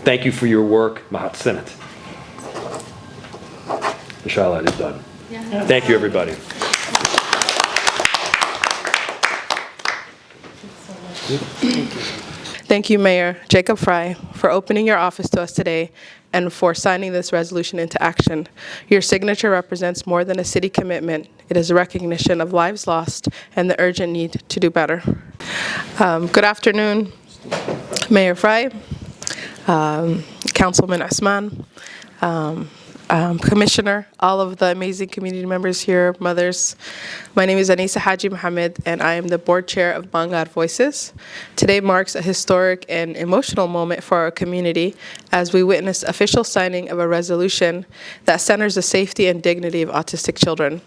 Thank you for your work, Mahat Senate. The Charlotte is done. Yeah. Thank you, everybody. Thank you, Mayor Jacob Frey, for opening your office to us today and for signing this resolution into action. Your signature represents more than a city commitment. It is a recognition of lives lost and the urgent need to do better. Good afternoon, Mayor Frey, Councilman Osman, Commissioner, all of the amazing community members here, mothers. My name is Anisa Haji Mohammed, and I am the board chair of Mangad Voices. Today marks a historic and emotional moment for our community as we witness official signing of a resolution that centers the safety and dignity of autistic children,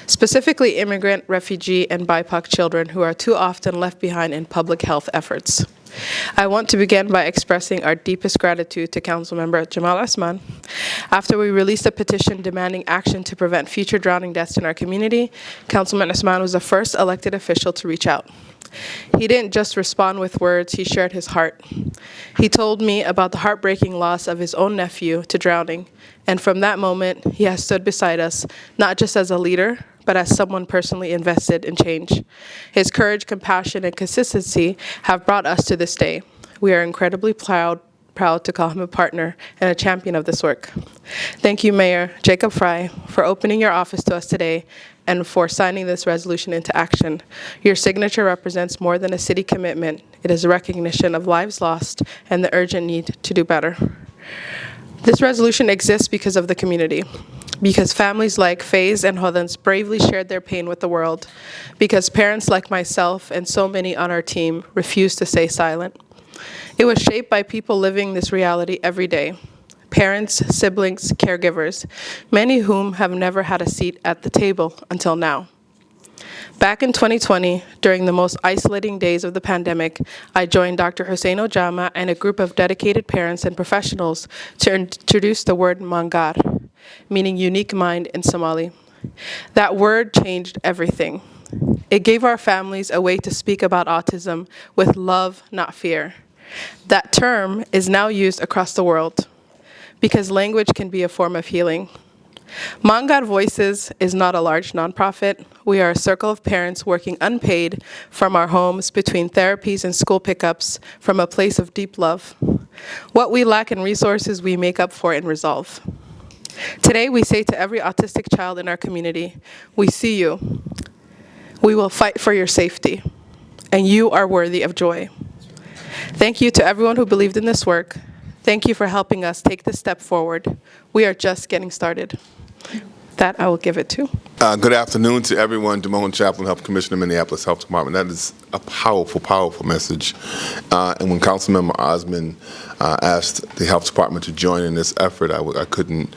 specifically immigrant, refugee, and BIPOC children who are too often left behind in public health efforts. I want to begin by expressing our deepest gratitude to Councilmember Jamal Osman. After we released a petition demanding action to prevent future drowning deaths in our community, Councilman Osman was the first elected official to reach out. He didn't just respond with words, he shared his heart. He told me about the heartbreaking loss of his own nephew to drowning, and from that moment, he has stood beside us, not just as a leader, but as someone personally invested in change. His courage, compassion, and consistency have brought us to this day. We are incredibly proud to call him a partner and a champion of this work. Thank you, Mayor Jacob Frey, for opening your office to us today and for signing this resolution into action. Your signature represents more than a city commitment. It is a recognition of lives lost and the urgent need to do better. This resolution exists because of the community, because families like Faye's and Hodans bravely shared their pain with the world, because parents like myself and so many on our team refused to stay silent. It was shaped by people living this reality every day, parents, siblings, caregivers, many of whom have never had a seat at the table until now. Back in 2020, during the most isolating days of the pandemic, I joined Dr. Hussein Ojama and a group of dedicated parents and professionals to introduce the word Mangar, meaning unique mind in Somali. That word changed everything. It gave our families a way to speak about autism with love, not fear. That term is now used across the world because language can be a form of healing. Mangad Voices is not a large nonprofit. We are a circle of parents working unpaid from our homes, between therapies and school pickups, from a place of deep love. What we lack in resources, we make up for in resolve. Today, we say to every autistic child in our community, we see you. We will fight for your safety, and you are worthy of joy. Thank you to everyone who believed in this work. Thank you for helping us take this step forward. We are just getting started. That I will give it to. Good afternoon to everyone. Damone Chaplin, Health Commissioner, Minneapolis Health Department. That is a powerful, powerful message. And when Councilmember Osman asked the Health Department to join in this effort, I couldn't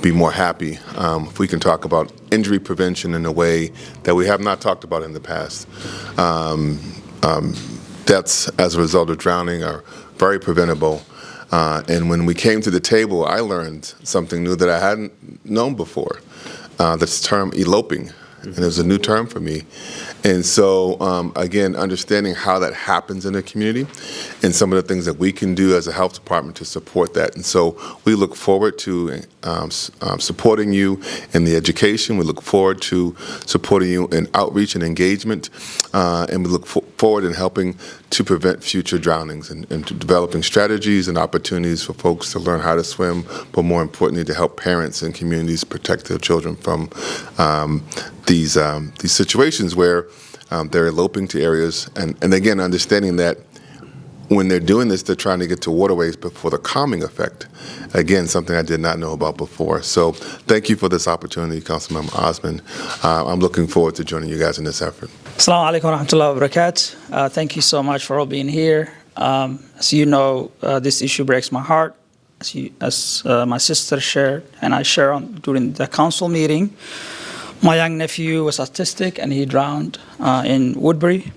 be more happy. If we can talk about injury prevention in a way that we have not talked about in the past. Deaths as a result of drowning are very preventable. And when we came to the table, I learned something new that I hadn't known before. This term eloping, and it was a new term for me. And so, again, understanding how that happens in the community and some of the things that we can do as a health department to support that. And so we look forward to supporting you in the education. We look forward to supporting you in outreach and engagement. And we look forward in helping to prevent future drownings and to developing strategies and opportunities for folks to learn how to swim, but more importantly, to help parents and communities protect their children from these situations where they're eloping to areas, and again, understanding that when they're doing this, they're trying to get to waterways before the calming effect. Again, something I did not know about before. So thank you for this opportunity, Councilmember Osman. I'm looking forward to joining you guys in this effort. Assalamu alaikum wa rahmatullahi wa barakatuh. Thank you so much for all being here. As you know, this issue breaks my heart. As my sister shared, and I shared during the council meeting, my young nephew was autistic and he drowned in Woodbury.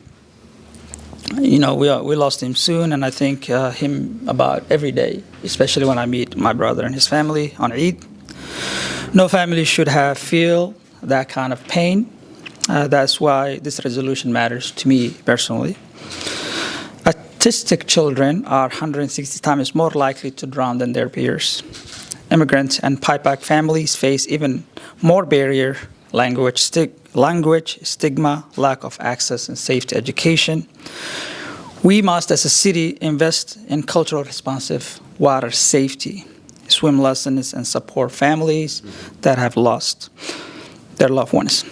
You know, we lost him soon, and I think him about every day, especially when I meet my brother and his family on Eid. No family should feel that kind of pain. That's why this resolution matters to me personally. Autistic children are 160 times more likely to drown than their peers. Immigrant and pipeback families face even more barrier, language, stigma, lack of access and safe education. We must, as a city, invest in cultural responsive water safety, swim lessons, and support families that have lost their loved ones.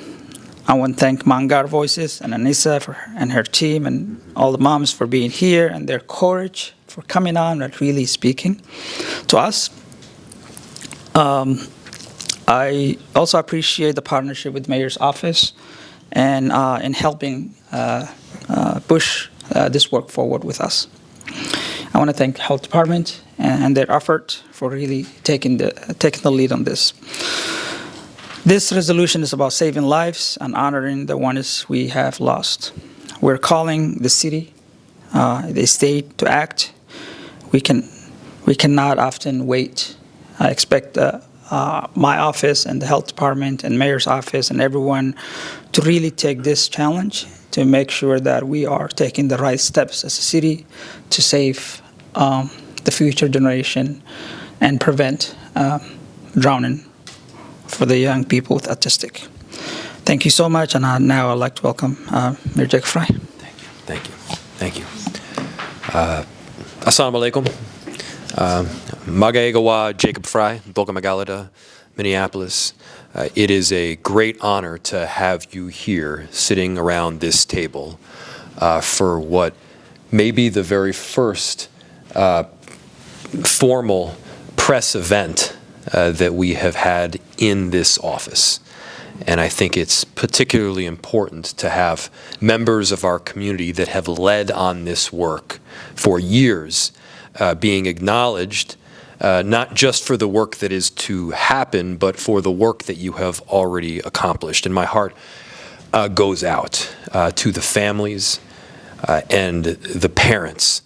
I want to thank Mangar Voices and Anissa and her team and all the moms for being here and their courage for coming on and really speaking to us. I also appreciate the partnership with Mayor's office and in helping push this work forward with us. I want to thank the Health Department and their effort for really taking the lead on this. This resolution is about saving lives and honoring the ones we have lost. We're calling the city, the state to act. We cannot often wait. I expect my office and the Health Department and Mayor's office and everyone to really take this challenge to make sure that we are taking the right steps as a city to save the future generation and prevent drowning for the young people with autistic. Thank you so much, and now I'd like to welcome Mayor Jacob Frey. Thank you. Thank you. Assalamu alaikum. Magaegawa Jacob Frey, Boca Magalada, Minneapolis. It is a great honor to have you here sitting around this table for what may be the very first formal press event that we have had in this office. And I think it's particularly important to have members of our community that have led on this work for years being acknowledged, not just for the work that is to happen, but for the work that you have already accomplished. And my heart goes out to the families and the parents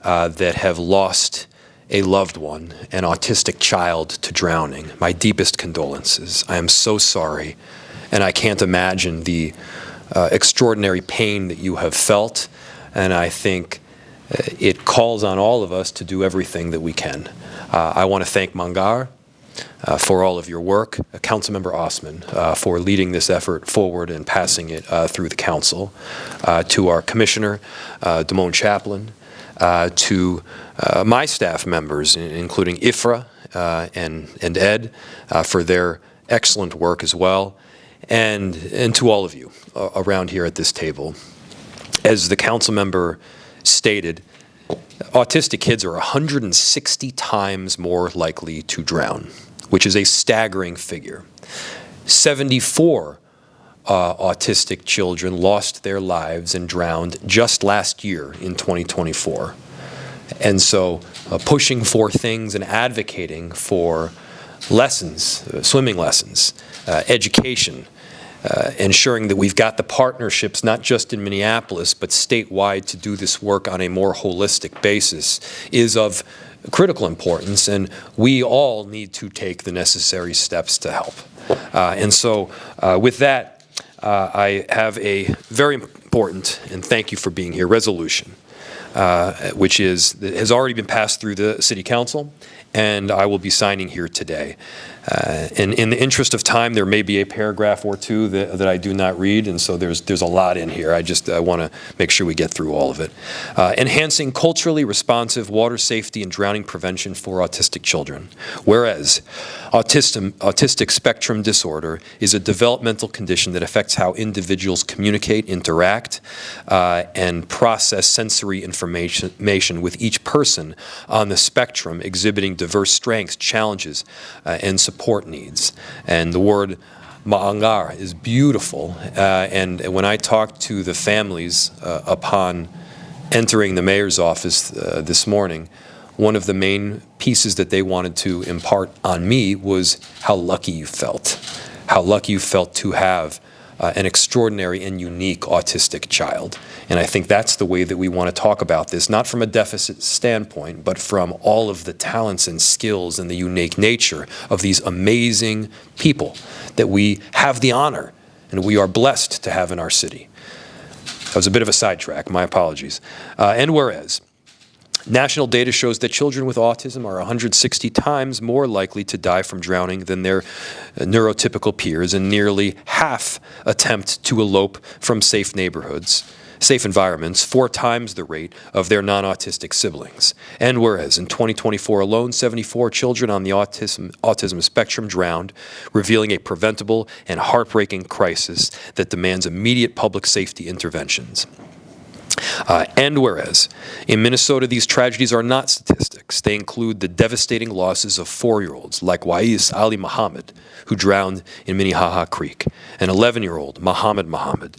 that have lost a loved one, an autistic child, to drowning. My deepest condolences. I am so sorry, and I can't imagine the extraordinary pain that you have felt, and I think it calls on all of us to do everything that we can. I want to thank Mangar for all of your work, Councilmember Osman for leading this effort forward and passing it through the council, to our Commissioner, Damone Chaplin, to my staff members, including Ifra and Ed, for their excellent work as well, and to all of you around here at this table. As the council member stated, autistic kids are 160 times more likely to drown, which is a staggering figure. 74 autistic children lost their lives and drowned just last year in 2024. And so pushing for things and advocating for lessons, swimming lessons, education, ensuring that we've got the partnerships not just in Minneapolis but statewide to do this work on a more holistic basis is of critical importance, and we all need to take the necessary steps to help. And so with that, I have a very important, and thank you for being here, resolution, which has already been passed through the City Council, and I will be signing here today. And in the interest of time, there may be a paragraph or two that I do not read, and so there's a lot in here. I want to make sure we get through all of it. Enhancing culturally responsive water safety and drowning prevention for autistic children. Whereas autistic spectrum disorder is a developmental condition that affects how individuals communicate, interact, and process sensory information with each person on the spectrum exhibiting diverse strengths, challenges, and support needs. And the word ma'angar is beautiful. And when I talked to the families upon entering the mayor's office this morning, one of the main pieces that they wanted to impart on me was how lucky you felt to have an extraordinary and unique autistic child. And I think that's the way that we want to talk about this, not from a deficit standpoint, but from all of the talents and skills and the unique nature of these amazing people that we have the honor and we are blessed to have in our city. That was a bit of a sidetrack, my apologies. And whereas National data shows that children with autism are 160 times more likely to die from drowning than their neurotypical peers, and nearly half attempt to elope from safe environments, 4 times the rate of their non-autistic siblings. And whereas in 2024 alone, 74 children on the autism spectrum drowned, revealing a preventable and heartbreaking crisis that demands immediate public safety interventions. And whereas in Minnesota, these tragedies are not statistics. They include the devastating losses of 4-year-olds like Wais Ali Muhammad, who drowned in Minnehaha Creek, an 11-year-old Muhammad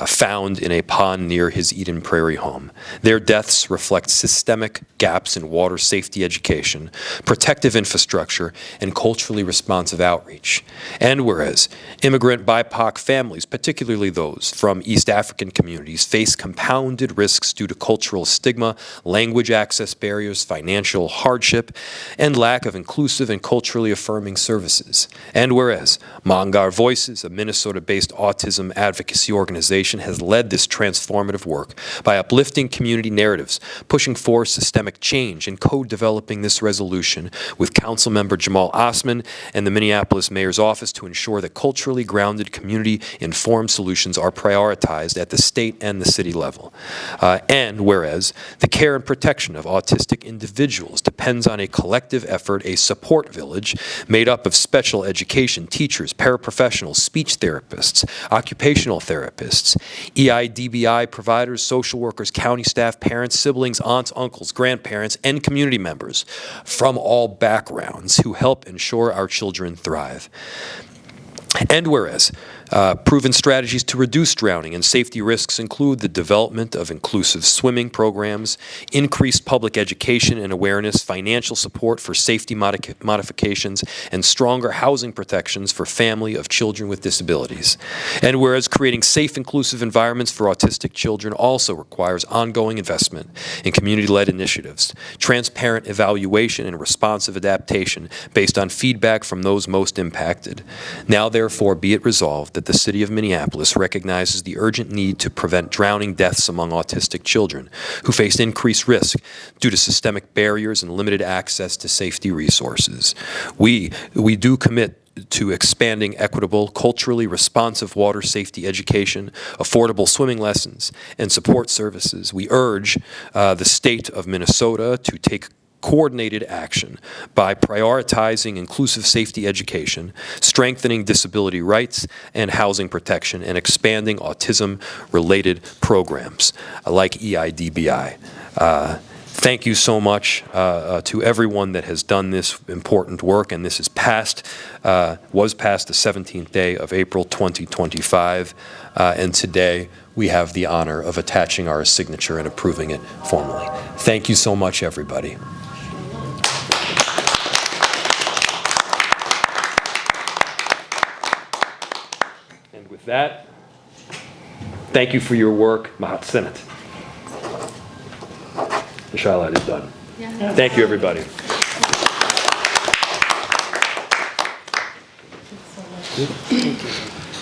found in a pond near his Eden Prairie home. Their deaths reflect systemic gaps in water safety education, protective infrastructure, and culturally responsive outreach. And whereas immigrant BIPOC families, particularly those from East African communities, face compounded risks due to cultural stigma, language access barriers, financial hardship, and lack of inclusive and culturally affirming services. And whereas Mangar Voices, a Minnesota-based autism advocacy organization, has led this transformative work by uplifting community narratives, pushing for systemic change, and co-developing this resolution with Councilmember Jamal Osman and the Minneapolis Mayor's Office to ensure that culturally grounded, community-informed solutions are prioritized at the state and the city level. And whereas the care and protection of autistic individuals depends on a collective effort, a support village made up of special education teachers, paraprofessionals, speech therapists, occupational therapists, EIDBI providers, social workers, county staff, parents, siblings, aunts, uncles, grandparents, and community members from all backgrounds who help ensure our children thrive. And whereas proven strategies to reduce drowning and safety risks include the development of inclusive swimming programs, increased public education and awareness, financial support for safety modifications, and stronger housing protections for family of children with disabilities. And whereas creating safe, inclusive environments for autistic children also requires ongoing investment in community-led initiatives, transparent evaluation, and responsive adaptation based on feedback from those most impacted. Now, therefore, be it resolved that the City of Minneapolis recognizes the urgent need to prevent drowning deaths among autistic children who face increased risk due to systemic barriers and limited access to safety resources. We do commit to expanding equitable, culturally responsive water safety education, affordable swimming lessons, and support services. We urge the state of Minnesota to take coordinated action by prioritizing inclusive safety education, strengthening disability rights and housing protection, and expanding autism-related programs like EIDBI. Thank you so much to everyone that has done this important work, and this is was passed the 17th day of April 2025, and today we have the honor of attaching our signature and approving it formally. Thank you so much, everybody. With that, thank you for your work. Mahat Senat. Inshallah, it is done. Yeah. Thank you, everybody. Thank you.